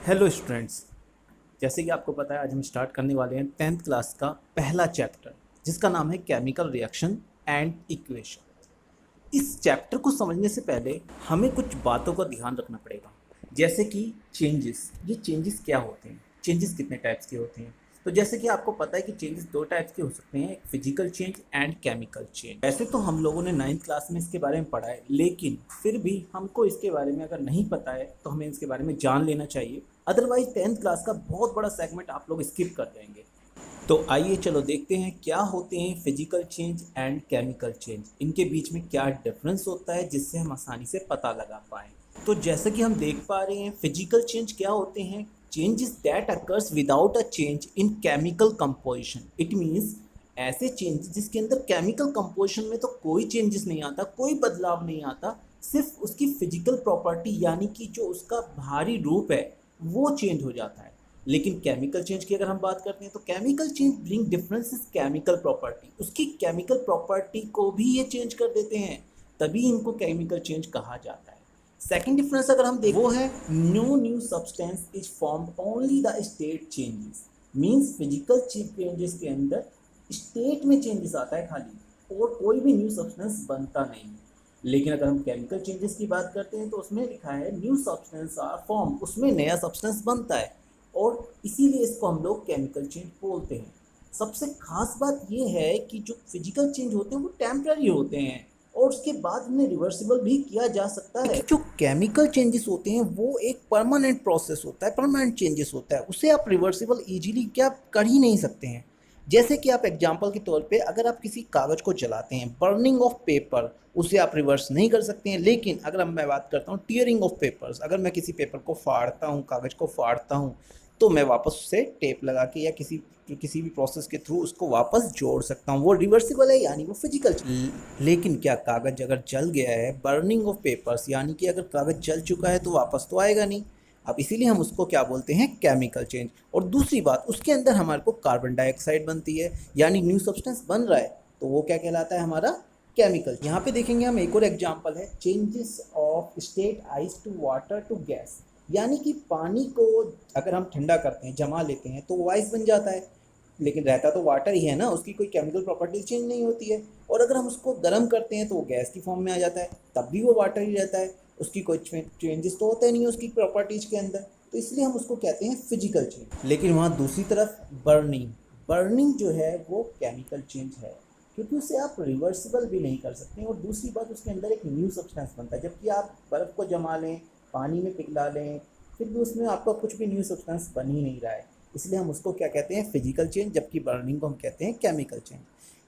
Hello students. जैसे कि आपको पता है आज हम स्टार्ट करने वाले हैं 10th क्लास का पहला चैप्टर जिसका नाम है केमिकल रिएक्शन एंड इक्वेशन। इस चैप्टर को समझने से पहले हमें कुछ बातों का ध्यान रखना पड़ेगा, जैसे कि चेंजेस। ये चेंजेस क्या होते हैं, चेंजेस कितने टाइप्स के होते हैं। तो जैसे कि आपको पता है कि चेंजेस दो टाइप्स के हो सकते हैं, एक physical change and chemical change. ऐसे तो हम लोगों ने 9th क्लास में इसके बारे में पढ़ा है, लेकिन फिर भी हमको इसके बारे में अगर नहीं पता है तो हमें इसके बारे में जान लेना चाहिए। अदरवाइज 10th क्लास का बहुत बड़ा सेगमेंट आप लोग स्किप कर जाएंगे। तो आइए चलो देखते हैं क्या होते हैं physical change and chemical change, इनके बीच में क्या डिफरेंस होता है जिससे हम आसानी से पता लगा पाएँ। तो जैसे कि हम देख पा रहे हैं फिजिकल चेंज क्या होते हैं, changes that occurs without a change in chemical composition. It means ऐसे चेंज जिसके अंदर केमिकल कंपोजिशन में तो कोई चेंजेस नहीं आता, कोई बदलाव नहीं आता, सिर्फ उसकी फिजिकल प्रॉपर्टी यानी कि जो उसका बाहरी रूप है वो चेंज हो जाता है। लेकिन केमिकल चेंज की अगर हम बात करते हैं तो chemical change bring difference is chemical property, उसकी केमिकल प्रॉपर्टी को भी ये चेंज कर देते हैं, तभी इनको केमिकल चेंज कहा जाता है। सेकेंड डिफरेंस अगर हम देखें वो है no new substance is formed only the state changes. Means physical changes के अंदर स्टेट में चेंजेस आता है खाली, और कोई भी न्यू सब्सटेंस बनता नहीं। लेकिन अगर हम केमिकल चेंजेस की बात करते हैं तो उसमें लिखा है न्यू सब्सटेंस आर फॉर्म, उसमें नया सब्सटेंस बनता है, और इसीलिए इसको हम लोग केमिकल चेंज बोलते हैं। सबसे खास बात यह है कि जो फिजिकल चेंज होते हैं वो टेम्पररी होते हैं और उसके बाद उन्हें रिवर्सिबल भी किया जा सकता है। जो केमिकल चेंजेस होते हैं वो एक परमानेंट प्रोसेस होता है, परमानेंट चेंजेस होता है, उसे आप रिवर्सिबल इजीली क्या कर ही नहीं सकते हैं। जैसे कि आप एग्जांपल के तौर पे अगर आप किसी कागज़ को जलाते हैं, बर्निंग ऑफ पेपर, उसे आप रिवर्स नहीं कर सकते हैं। लेकिन अगर मैं बात करता हूँ टीयरिंग ऑफ पेपर्स, अगर मैं किसी पेपर को फाड़ता हूँ, कागज़ को फाड़ता हूँ, तो मैं वापस उसे टेप लगा के या किसी भी प्रोसेस के थ्रू उसको वापस जोड़ सकता हूँ, वो रिवर्सिबल है यानी वो फिजिकल। लेकिन क्या कागज़ अगर जल गया है, बर्निंग ऑफ पेपर्स, यानी कि अगर कागज़ जल चुका है तो वापस तो आएगा नहीं। अब इसीलिए हम उसको क्या बोलते हैं, केमिकल चेंज। और दूसरी बात, उसके अंदर हमारे को कार्बन डाइऑक्साइड बनती है, यानी न्यू सब्सटेंस बन रहा है, तो वो क्या कहलाता है, हमारा केमिकल। यहाँ पे देखेंगे हम एक और एग्जांपल है, changes of state ice to water to gas. यानी कि पानी को अगर हम ठंडा करते हैं, जमा लेते हैं, तो वो आइस बन जाता है, लेकिन रहता तो वाटर ही है ना, उसकी कोई केमिकल प्रॉपर्टी चेंज नहीं होती है। और अगर हम उसको गर्म करते हैं तो वो गैस की फॉर्म में आ जाता है, तब भी वो वाटर ही रहता है, उसकी कोई चेंजेस तो होते नहीं है उसकी प्रॉपर्टीज के अंदर। तो इसलिए हम उसको कहते हैं फिजिकल चेंज। लेकिन वहाँ दूसरी तरफ बर्निंग, बर्निंग जो है वो केमिकल चेंज है, क्योंकि उसे आप रिवर्सिबल भी नहीं कर सकते। और दूसरी बात, उसके अंदर एक न्यू सब्सटेंस बनता है, जबकि आप बर्फ़ को जमा लें, पानी में पिघला लें, फिर भी उसमें आपका कुछ भी न्यू सब्सटेंस बन ही नहीं रहा है, इसलिए हम उसको क्या कहते हैं, फिजिकल चेंज, जबकि बर्निंग को हम कहते हैं केमिकल चेंज।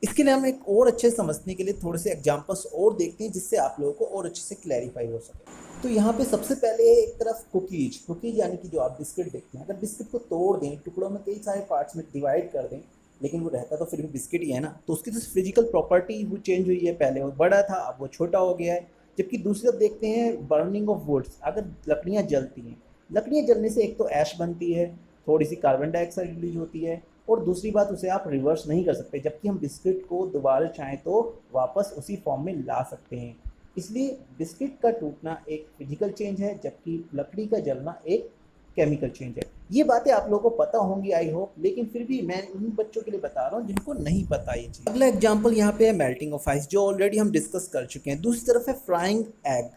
इसके लिए हम एक और अच्छे समझने के लिए थोड़े से एग्जांपल्स और देखते हैं, जिससे आप लोगों को और अच्छे से क्लैरिफाई हो सके। तो यहाँ पे सबसे पहले एक तरफ कुकीज यानी कि जो आप बिस्किट देखते हैं, अगर बिस्किट को तोड़ दें, टुकड़ों में कई सारे पार्ट्स में डिवाइड कर दें, लेकिन वो रहता तो फिर भी बिस्किट ही है ना, तो उसकी तो फिजिकल प्रॉपर्टी वो चेंज हुई है, पहले वो बड़ा था अब वो छोटा हो गया है। जबकि दूसरी तरफ देखते हैं बर्निंग ऑफ वुड्स, अगर लकड़ियाँ जलती हैं, लकड़ियाँ जलने से एक तो ऐश बनती है, थोड़ी सी कार्बन डाइऑक्साइड रिलीज होती है, और दूसरी बात उसे आप रिवर्स नहीं कर सकते, जबकि हम बिस्किट को दोबारा चाहें तो वापस उसी फॉर्म में ला सकते हैं। इसलिए बिस्किट का टूटना एक फिजिकल चेंज है, जबकि लकड़ी का जलना एक केमिकल चेंज है। ये बातें आप लोगों को पता होंगी आई होप, लेकिन फिर भी मैं उन बच्चों के लिए बता रहा हूँ जिनको नहीं पता ये चीज़। अगला एग्जाम्पल यहाँ पे है मेल्टिंग ऑफ आइस, जो ऑलरेडी हम डिस्कस कर चुके हैं। दूसरी तरफ है फ्राइंग एग,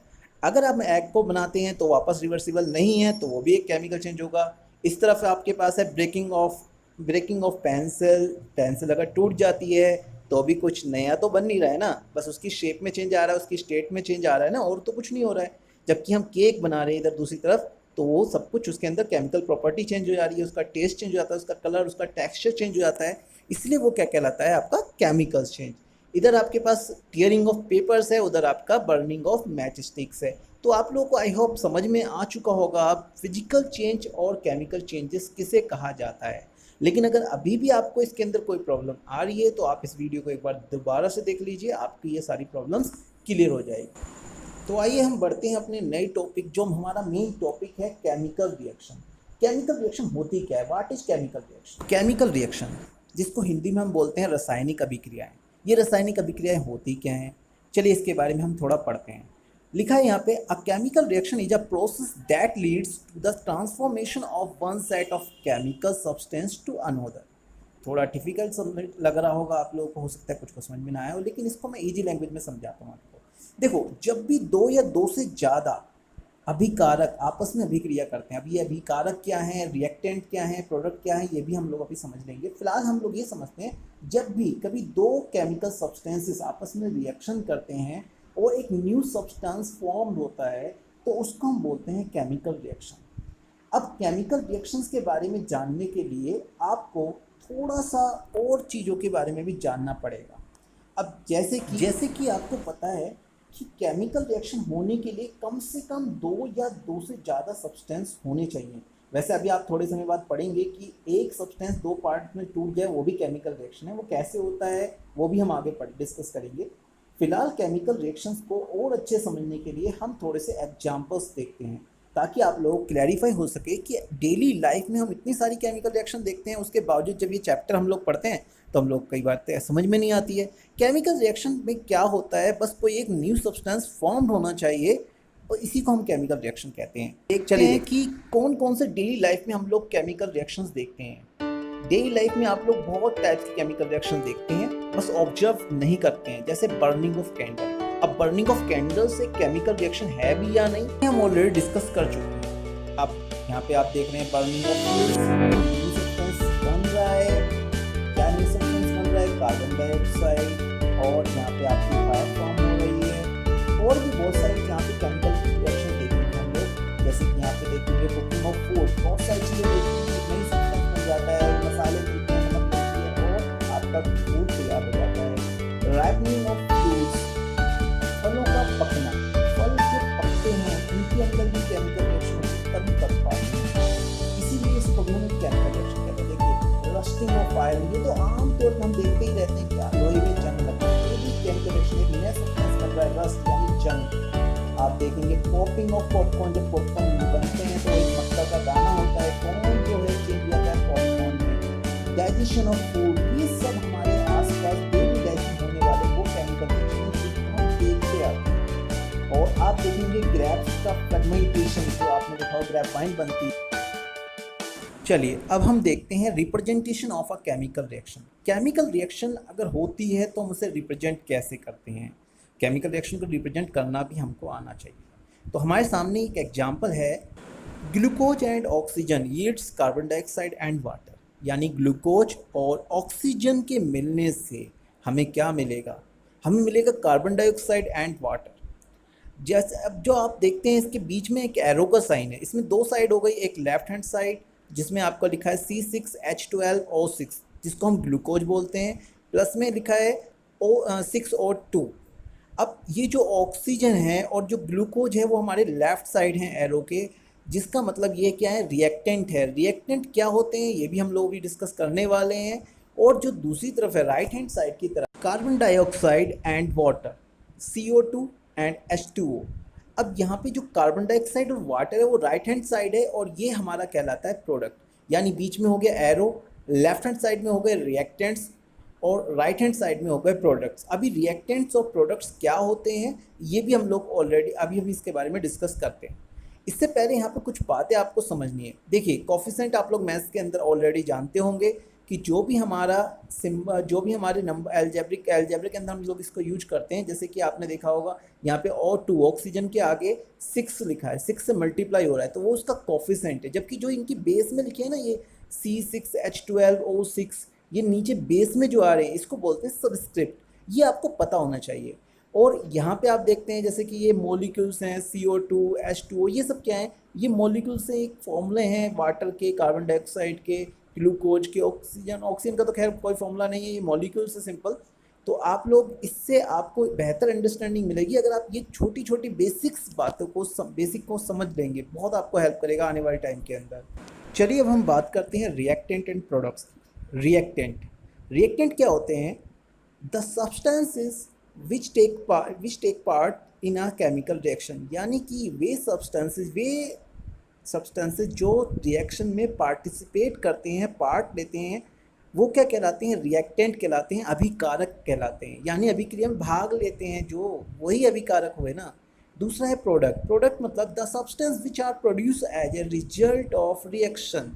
अगर आप एग को बनाते हैं तो वापस रिवर्सिबल नहीं है, तो वो भी एक केमिकल चेंज होगा। इस तरफ आपके पास है ब्रेकिंग ऑफ पेंसिल, पेंसिल अगर टूट जाती है तो भी कुछ नया तो बन नहीं रहा है ना, बस उसकी शेप में चेंज आ रहा है, उसकी स्टेट में चेंज आ रहा है ना, और तो कुछ नहीं हो रहा है। जबकि हम केक बना रहे हैं इधर दूसरी तरफ, तो वो सब कुछ उसके अंदर केमिकल प्रॉपर्टी चेंज हो जा रही है, उसका टेस्ट चेंज हो जाता है, उसका कलर, उसका टेक्सचर चेंज हो जाता है, इसलिए वो क्या कहलाता है, आपका केमिकल चेंज। इधर आपके पास टीयरिंग ऑफ पेपर्स है, उधर आपका बर्निंग ऑफ मैच स्टिक्स है। तो आप लोगों को आई होप समझ में आ चुका होगा आप फिजिकल चेंज और केमिकल चेंजेस किसे कहा जाता है। लेकिन अगर अभी भी आपको इसके अंदर कोई प्रॉब्लम आ रही है तो आप इस वीडियो को एक बार दोबारा से देख लीजिए, आपकी ये सारी प्रॉब्लम्स क्लियर हो जाएगी। तो आइए हम बढ़ते हैं अपने नए टॉपिक, जो हमारा मेन टॉपिक है केमिकल रिएक्शन। केमिकल रिएक्शन होती क्या है, what is chemical reaction? Chemical reaction, जिसको हिंदी में हम बोलते हैं रासायनिक अभिक्रियाएं। ये रासायनिक अभिक्रियाएं होती क्या हैं, चलिए इसके बारे में हम थोड़ा पढ़ते हैं। लिखा है यहाँ पे, a chemical reaction is a process that leads to the transformation of one set of chemical substance to another. थोड़ा डिफिकल्ट लग रहा होगा आप लोगों को, हो सकता है कुछ को समझ में ना आया हो, लेकिन इसको मैं इजी लैंग्वेज में समझाता हूँ आपको। देखो, जब भी दो या दो से ज़्यादा अभिकारक आपस में अभिक्रिया करते हैं, अब ये अभिकारक क्या है, रिएक्टेंट क्या है, प्रोडक्ट क्या है, ये भी हम लोग अभी समझ लेंगे। फिलहाल हम लोग ये समझते हैं, जब भी कभी दो केमिकल सब्सटेंसेस आपस में रिएक्शन करते हैं और एक न्यू सब्सटेंस फॉर्म होता है, तो उसको हम बोलते हैं केमिकल रिएक्शन। अब केमिकल रिएक्शंस के बारे में जानने के लिए आपको थोड़ा सा और चीज़ों के बारे में भी जानना पड़ेगा। अब जैसे कि आपको पता है कि केमिकल रिएक्शन होने के लिए कम से कम दो या दो से ज़्यादा सब्सटेंस होने चाहिए। वैसे अभी आप थोड़े समय बाद पढ़ेंगे कि एक सब्सटेंस दो पार्ट में टूट जाए वो भी केमिकल रिएक्शन है। वो कैसे होता है वो भी हम आगे डिस्कस करेंगे। फिलहाल केमिकल रिएक्शंस को और अच्छे समझने के लिए हम थोड़े से एग्जाम्पल्स देखते हैं, ताकि आप लोग क्लैरिफाई हो सके कि डेली लाइफ में हम इतनी सारी केमिकल रिएक्शन देखते हैं, उसके बावजूद जब ये चैप्टर हम लोग पढ़ते हैं तो हम लोग कई बातें समझ में नहीं आती है। केमिकल रिएक्शन में क्या होता है, बस कोई एक न्यू सब्सटेंस फॉर्म होना चाहिए और इसी को हम केमिकल रिएक्शन कहते हैं। चलिए कि कौन कौन से डेली लाइफ में हम लोग केमिकल रिएक्शंस देखते हैं। डेली लाइफ में आप लोग बहुत टाइप्स के केमिकल रिएक्शन देखते हैं, बस ऑब्जर्व नहीं करते हैं। जैसे बर्निंग ऑफ कैंडल। अब बर्निंग ऑफ कैंडल से केमिकल रिएक्शन है भी या नहीं, हम ऑलरेडी डिस्कस कर चुके हैं। अब यहाँ पे आप देख रहे हैं बर्निंग ऑफ सब्सटेंस बन रहा है, क्या न्यू सब्सटेंस बन रहा है, कार्बन डाइऑक्साइड, और यहाँ पे आपकी फायर फॉर्म हो रही है। और भी बहुत सारे यहाँ पे केमिकल रिएक्शन देखेंगे हम लोग। जैसे कि यहाँ पे देखेंगे कुकिंग ऑफ फूड, बहुत सारी चीज़ें देखेंगे, नई सब्सटेंस बन जाता है, मसाले मिलते हैं, नमक मिलती है और आपका फूड तैयार हो जाता है। राइपनिंग ऑफ फ्रूट्स, फलों का पकना, फल जो पकते हैं उनके अंदर भी केमिकल रिएक्शन तभी पक पाते हैं, इसीलिए इस पकने में केमिकल रिएक्शन कहते हैं। देखिए रस्टिंग ऑफ आयरन, ये तो आमतौर पर हम देखते ही रहते हैं कि लोहे में जंग लगता है, ये भी केमिकल रिएक्शन है। नया सब्सटेंस बन रहा है, रस्ट यानी जंग। आप देखेंगे पॉपिंग ऑफ पॉपकॉर्न, जब पॉपकॉर्न बनते हैं तो एक मक्का का दाना होता है, कौन जो है चेंज हो जाता है पॉपकॉर्न में। डाइजेशन ऑफ फूड, ये सब हमारे आसपास डेली लाइफ में होने वाले वो केमिकल रिएक्शन देखते आते हैं। और आप देखेंगे ग्रेप्स का फ्रेगमेंटेशन, जो आपने देखा हो ग्रेप वाइन बनती है। चलिए अब हम देखते हैं representation of a chemical reaction. Chemical reaction अगर होती है तो हम उसे रिप्रेजेंट कैसे करते हैं। केमिकल रिएक्शन को रिप्रेजेंट करना भी हमको आना चाहिए। तो हमारे सामने एक एग्जांपल है, glucose and oxygen yields carbon dioxide and water. यानी ग्लूकोज और ऑक्सीजन के मिलने से हमें क्या मिलेगा, हमें मिलेगा कार्बन डाइऑक्साइड एंड वाटर। जैसे अब जो आप देखते हैं इसके बीच में एक एरो का साइन है, इसमें दो साइड हो गई, एक लेफ्ट हैंड साइड जिसमें आपको लिखा है C6H12O6 जिसको हम ग्लूकोज बोलते हैं, प्लस में लिखा है O6O2। अब ये जो ऑक्सीजन है और जो ग्लूकोज है वो हमारे लेफ्ट साइड हैं एरो के, जिसका मतलब ये क्या है, रिएक्टेंट है। रिएक्टेंट क्या होते हैं ये भी हम लोग भी डिस्कस करने वाले हैं। और जो दूसरी तरफ है राइट हैंड साइड की तरफ, carbon dioxide and water CO2 and H2O। अब यहाँ पे जो कार्बन डाइऑक्साइड और वाटर है वो राइट हैंड साइड है और ये हमारा कहलाता है प्रोडक्ट। यानी बीच में हो गया एरो, लेफ्ट हैंड साइड में हो गए रिएक्टेंट्स और राइट हैंड साइड में हो गए प्रोडक्ट्स। अभी रिएक्टेंट्स और प्रोडक्ट्स क्या होते हैं ये भी हम लोग ऑलरेडी अभी हम इसके बारे में डिस्कस करते हैं। इससे पहले यहाँ पे कुछ बातें आपको समझनी है। देखिए कोफिशिएंट आप लोग मैथ्स के अंदर ऑलरेडी जानते होंगे कि जो भी हमारे नंबर एल्जेब्रिक के अंदर हम लोग इसको यूज करते हैं। जैसे कि आपने देखा होगा यहाँ पे O2 ऑक्सीजन के आगे 6 लिखा है, 6 से मल्टीप्लाई हो रहा है तो वो उसका कोफिशिएंट है। जबकि जो इनकी बेस में लिखे है ना ये C6H12O6, ये नीचे बेस में जो आ रहे हैं इसको बोलते हैं सबस्क्रिप्ट। ये आपको पता होना चाहिए। और यहाँ पे आप देखते हैं जैसे कि ये मॉलिक्यूल्स हैं CO2 H2O, ये सब क्या है, ये मॉलिक्यूल्स से एक फॉर्मूले हैं वाटर के, कार्बन डाइऑक्साइड के, ग्लूकोज के, ऑक्सीजन का तो खैर कोई फॉर्मूला नहीं है, ये मॉलिक्यूल्स है सिंपल। तो आप लोग इससे आपको बेहतर अंडरस्टैंडिंग मिलेगी अगर आप ये छोटी छोटी बेसिक्स बातों को बेसिक को समझ लेंगे, बहुत आपको हेल्प करेगा आने वाले टाइम के अंदर। चलिए अब हम बात करते हैं रिएक्टेंट एंड प्रोडक्ट्स की। रिएक्टेंट क्या होते हैं, the substances which take part in a chemical reaction. यानी कि वे सब्सटेंसेस जो रिएक्शन में पार्टिसिपेट करते हैं, पार्ट लेते हैं, वो क्या कहलाते हैं, रिएक्टेंट कहलाते हैं, अभिकारक कहलाते हैं। यानी अभिक्रिया में भाग लेते हैं, जो वही अभिकारक हुए ना, दूसरा है प्रोडक्ट। प्रोडक्ट मतलब the substance which are produce as a result of reaction.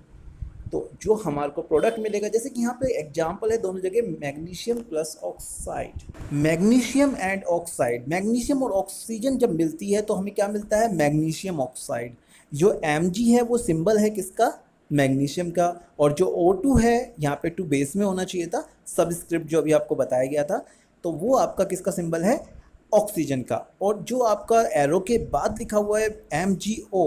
तो जो हमारे को प्रोडक्ट मिलेगा, जैसे कि यहाँ पे एग्जांपल है दोनों जगह magnesium plus oxide, magnesium and oxide. Magnesium और ऑक्सीजन जब मिलती है तो हमें क्या मिलता है, मैग्नीशियम ऑक्साइड। जो Mg है वो सिंबल है किसका, मैग्नीशियम का। और जो O2 है यहाँ पे 2 बेस में होना चाहिए था, सबस्क्रिप्ट जो अभी आपको बताया गया था, तो वो आपका किसका सिंबल है, ऑक्सीजन का। और जो आपका एरो के बाद लिखा हुआ है MgO,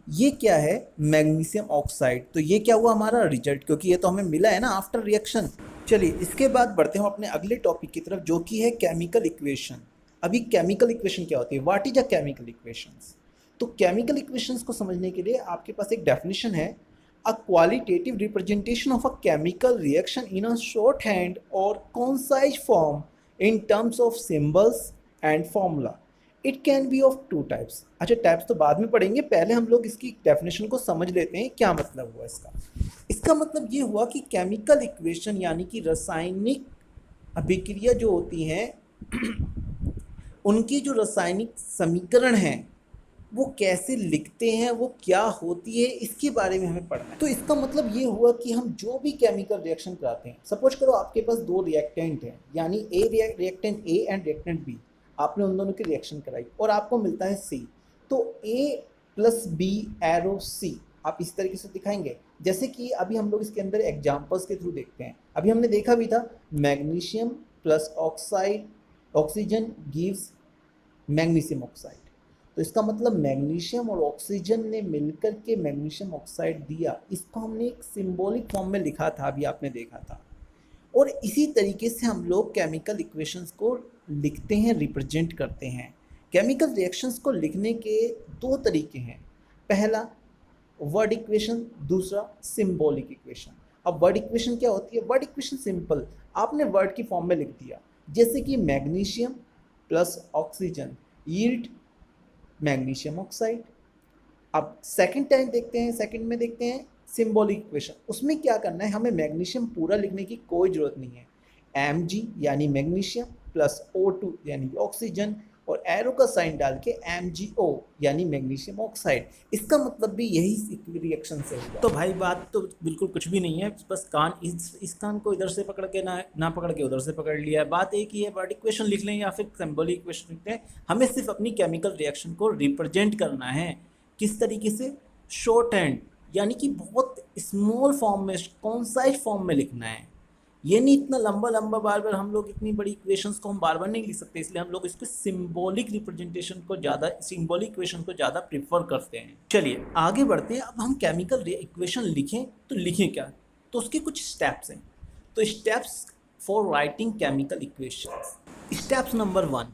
ये क्या है, मैग्नीशियम ऑक्साइड। तो ये क्या हुआ हमारा रिजल्ट, क्योंकि ये तो हमें मिला है ना आफ्टर रिएक्शन। चलिए इसके बाद बढ़ते हैं अपने अगले टॉपिक की तरफ, जो कि है केमिकल इक्वेशन। अभी केमिकल इक्वेशन क्या होती है, what is a chemical equations. तो केमिकल इक्वेशंस को समझने के लिए आपके पास एक डेफिनेशन है, a qualitative representation of a chemical reaction in a short hand और concise form in terms of symbols and formula. It can be of 2 types. अच्छा, टाइप्स तो बाद में पढ़ेंगे, पहले हम लोग इसकी डेफिनेशन को समझ लेते हैं क्या मतलब हुआ इसका। इसका मतलब ये हुआ कि केमिकल इक्वेशन यानी कि रासायनिक अभिक्रिया जो होती हैं उनकी जो रासायनिक समीकरण हैं वो कैसे लिखते हैं, वो क्या होती है, इसके बारे में हमें पढ़ना है। तो इसका मतलब ये हुआ कि हम जो भी केमिकल रिएक्शन कराते हैं, सपोज करो आपके पास 2 रिएक्टेंट हैं, यानी reactant A and reactant B, आपने उन दोनों की रिएक्शन कराई और आपको मिलता है सी। तो ए प्लस बी एरो सी आप इस तरीके से दिखाएंगे। जैसे कि अभी हम लोग इसके अंदर एग्जाम्पल्स के थ्रू देखते हैं। अभी हमने देखा भी था magnesium plus oxide oxygen gives magnesium oxide. तो इसका मतलब मैग्नीशियम और ऑक्सीजन ने मिलकर के मैग्नीशियम ऑक्साइड दिया। इसको हमने एक सिंबॉलिक फॉर्म में लिखा था, अभी आपने देखा था। और इसी तरीके से हम लोग केमिकल इक्वेशंस को लिखते हैं, रिप्रेजेंट करते हैं। केमिकल रिएक्शंस को लिखने के 2 तरीके हैं, पहला वर्ड इक्वेशन, दूसरा सिंबॉलिक इक्वेशन। अब वर्ड इक्वेशन क्या होती है, वर्ड इक्वेशन सिंपल, आपने वर्ड की फॉर्म में लिख दिया, जैसे कि magnesium plus oxygen yield magnesium oxide. अब सेकंड टाइम देखते हैं, सेकंड में देखते हैं सिंबॉलिक इक्वेशन। उसमें क्या करना है, हमें मैग्नीशियम पूरा लिखने की कोई ज़रूरत नहीं है। Mg यानी मैग्नीशियम प्लस O2 यानी ऑक्सीजन और एरो का साइन डाल के MgO यानी मैग्नीशियम ऑक्साइड। इसका मतलब भी यही रिएक्शन से हुआ। तो भाई बात तो बिल्कुल कुछ भी नहीं है, बस कान इस कान को इधर से पकड़ के ना पकड़ के उधर से पकड़ लिया है। बात एक ही है, वर्ड इक्वेशन लिख लें या फिर सिंबॉलिक इक्वेशन लिखते हैं, हमें सिर्फ अपनी केमिकल रिएक्शन को रिप्रेजेंट करना है। किस तरीके से, शॉर्ट हैंड यानी कि बहुत स्मॉल फॉर्म में, कॉन्साइज फॉर्म में लिखना है। ये नहीं इतना लंबा लंबा बार बार, हम लोग इतनी बड़ी इक्वेशंस को हम बार बार नहीं लिख सकते, इसलिए हम लोग इसको सिंबॉलिक रिप्रेजेंटेशन को ज़्यादा, सिंबॉलिक इक्वेशन को ज़्यादा प्रीफर करते हैं। चलिए आगे बढ़ते हैं। अब हम केमिकल इक्वेशन लिखें तो लिखें क्या, तो उसके कुछ स्टेप्स हैं। तो steps for writing chemical equations. Steps number 1,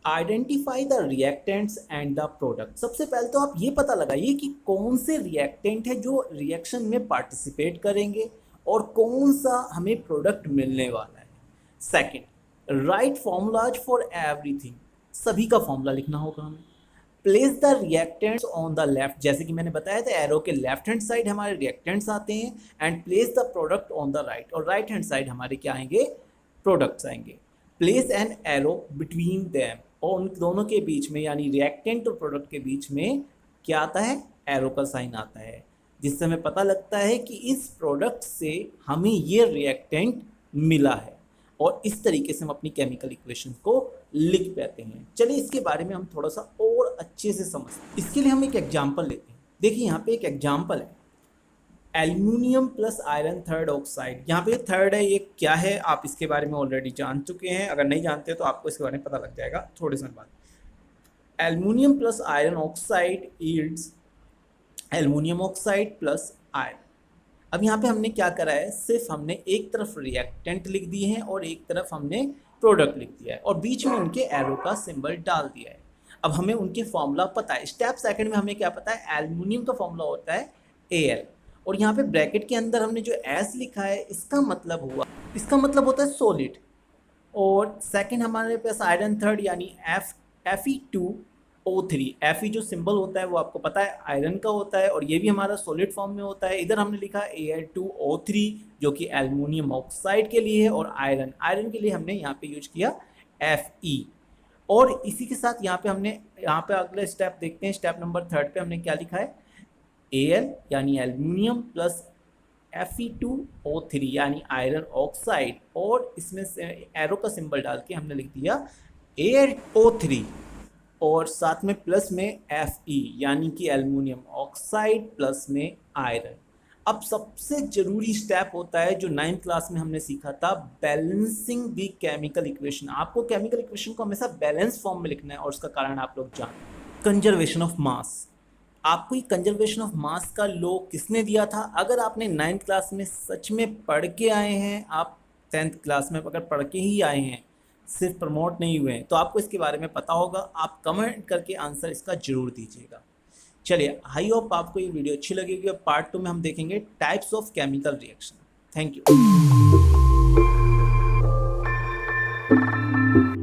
identify the reactants and the product. सबसे पहले तो आप ये पता लगाइए कि कौन से रिएक्टेंट है जो रिएक्शन में पार्टिसिपेट करेंगे और कौन सा हमें प्रोडक्ट मिलने वाला है। Second, right formulas for everything, सभी का फॉर्मूला लिखना होगा हमें। Place the reactants on the left, जैसे कि मैंने बताया था एरो के लेफ्ट हैंड साइड हमारे रिएक्टेंट्स आते हैं, and place the product on the right, और राइट हैंड साइड हमारे क्या आएंगे, प्रोडक्ट्स आएंगे। Place an arrow between them, और उन दोनों के बीच में यानी रिएक्टेंट और प्रोडक्ट के बीच में क्या आता है, एरो का साइन आता है, जिससे हमें पता लगता है कि इस प्रोडक्ट से हमें ये रिएक्टेंट मिला है। और इस तरीके से हम अपनी केमिकल इक्वेशन को लिख पाते हैं। चलिए इसके बारे में हम थोड़ा सा और अच्छे से समझते हैं। इसके लिए हम एक एग्जाम्पल लेते हैं। देखिए यहाँ पे एक एग्जाम्पल है, aluminium plus iron third oxide. यहाँ पे थर्ड है, ये क्या है आप इसके बारे में ऑलरेडी जान चुके हैं, अगर नहीं जानते तो आपको इसके बारे में पता लग जाएगा थोड़े समय बाद। Aluminium plus iron oxide yields aluminium oxide plus iron. अब यहाँ पे हमने क्या करा है, सिर्फ हमने एक तरफ रिएक्टेंट लिख दिए हैं और एक तरफ हमने प्रोडक्ट लिख दिया है और बीच में उनके एरो का सिंबल डाल दिया है। अब हमें उनके फॉर्मूला पता है। स्टेप सेकंड में हमें क्या पता है, एल्यूमिनियम का फॉर्मूला होता है Al, और यहाँ पे ब्रैकेट के अंदर हमने जो S लिखा है इसका मतलब होता है सॉलिड। और सेकंड हमारे पास आयरन थर्ड यानी Fe2O3। Fe जो सिंबल होता है वो आपको पता है आयरन का होता है और ये भी हमारा सॉलिड फॉर्म में होता है। इधर हमने लिखा Al2O3 जो कि एल्यूमिनियम ऑक्साइड के लिए है, और आयरन के लिए हमने यहाँ पे यूज किया Fe। और इसी के साथ यहाँ पे अगले स्टेप देखते हैं। स्टेप नंबर 3 पे हमने क्या लिखा है, Al यानी एल्यूमिनियम प्लस Fe2O3 यानी आयरन ऑक्साइड, और इसमें से एरो का सिंबल डाल के हमने लिख दिया AlO3, और साथ में प्लस में Fe यानी कि एल्यूमिनियम ऑक्साइड प्लस में आयरन। अब सबसे जरूरी स्टेप होता है जो 9th क्लास में हमने सीखा था, बैलेंसिंग द केमिकल इक्वेशन। आपको केमिकल इक्वेशन को हमेशा बैलेंस फॉर्म में लिखना है, और उसका कारण आप लोग जानते। कंजर्वेशन ऑफ मास, आपको ये कंजर्वेशन ऑफ मास का लॉ किसने दिया था? अगर आपने 9th क्लास में सच में पढ़ के आए हैं, आप 10th क्लास में अगर पढ़ के ही आए हैं, सिर्फ प्रमोट नहीं हुए हैं, तो आपको इसके बारे में पता होगा। आप कमेंट करके आंसर इसका जरूर दीजिएगा। चलिए, आई होप आपको ये वीडियो अच्छी लगेगी। और पार्ट 2 में हम देखेंगे types of chemical reaction. Thank you.